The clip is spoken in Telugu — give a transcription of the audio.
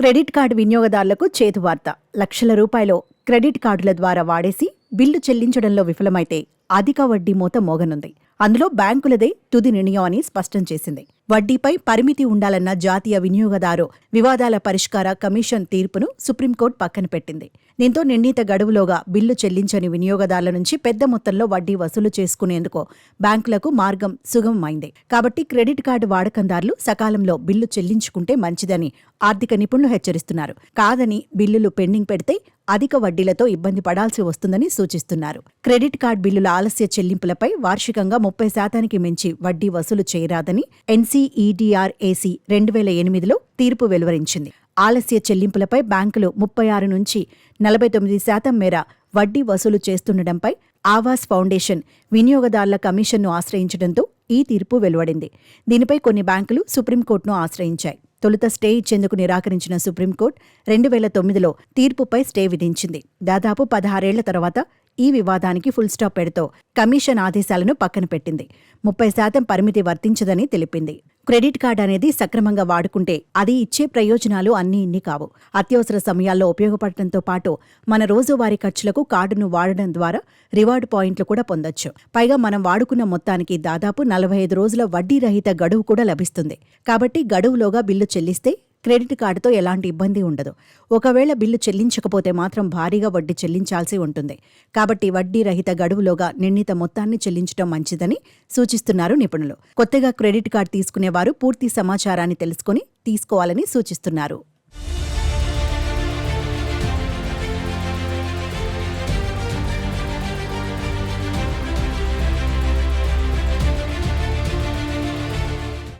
క్రెడిట్ కార్డు వినియోగదారులకు చేతువార్త. లక్షల రూపాయలు క్రెడిట్ కార్డుల ద్వారా వాడేసి బిల్లు చెల్లించడంలో విఫలమైతే అధిక వడ్డీ మూత మోగనుంది. అందులో బ్యాంకులదే తుది నిర్ణయం అని స్పష్టం చేసింది. వడ్డీపై పరిమితి ఉండాలన్న జాతీయ వినియోగదారు వివాదాల పరిష్కార కమిషన్ తీర్పును సుప్రీంకోర్టు పక్కన పెట్టింది. దీంతో నిర్ణీత గడువులోగా బిల్లు చెల్లించని వినియోగదారుల నుంచి పెద్ద మొత్తంలో వడ్డీ వసూలు చేసుకునేందుకు బ్యాంకులకు మార్గం సుగమమైంది. కాబట్టి క్రెడిట్ కార్డు వాడకందారులు సకాలంలో బిల్లు చెల్లించుకుంటే మంచిదని ఆర్థిక నిపుణులు హెచ్చరిస్తున్నారు. కాదని బిల్లులు పెండింగ్ పెడితే అధిక వడ్డీలతో ఇబ్బంది పడాల్సి వస్తుందని సూచిస్తున్నారు. క్రెడిట్ కార్డు బిల్లుల ఆలస్య చెల్లింపులపై వార్షికంగా 30% మించి వడ్డీ వసూలు చేయరాదని NCEDRAC 2008లో తీర్పు వెలువరించింది. ఆలస్య చెల్లింపులపై బ్యాంకులు 36 నుంచి 49% మేర వడ్డీ వసూలు చేస్తుండటంపై ఆవాస్ ఫౌండేషన్ వినియోగదారుల కమిషన్ను ఆశ్రయించడంతో ఈ తీర్పు వెలువడింది. దీనిపై కొన్ని బ్యాంకులు సుప్రీంకోర్టును ఆశ్రయించాయి. తొలుత స్టే ఇచ్చేందుకు నిరాకరించిన సుప్రీంకోర్టు 2009లో తీర్పుపై స్టే విధించింది. దాదాపు 16 ఏళ్ల తర్వాత ఈ వివాదానికి ఫుల్ స్టాప్ పెడుతూ కమిషన్ ఆదేశాలను పక్కన పెట్టింది. 30% పరిమితి వర్తించదని తెలిపింది. క్రెడిట్ కార్డు అనేది సక్రమంగా వాడుకుంటే అది ఇచ్చే ప్రయోజనాలు అన్నీ ఇన్ని కావు. అత్యవసర సమయాల్లో ఉపయోగపడటంతో పాటు మన రోజువారీ ఖర్చులకు కార్డును వాడడం ద్వారా రివార్డు పాయింట్లు కూడా పొందొచ్చు. పైగా మనం వాడుకున్న మొత్తానికి దాదాపు 45 రోజుల వడ్డీ రహిత గడువు కూడా లభిస్తుంది. కాబట్టి గడువులోగా బిల్లు చెల్లిస్తే క్రెడిట్ కార్డుతో ఎలాంటి ఇబ్బంది ఉండదు. ఒకవేళ బిల్లు చెల్లించకపోతే మాత్రం భారీగా వడ్డీ చెల్లించాల్సి ఉంటుంది. కాబట్టి వడ్డీ రహిత గడువులోగా నిర్ణీత మొత్తాన్ని చెల్లించడం మంచిదని సూచిస్తున్నారు నిపుణులు. కొత్తగా క్రెడిట్ కార్డు తీసుకునేవారు పూర్తి సమాచారాన్ని తెలుసుకుని తీసుకోవాలని సూచిస్తున్నారు.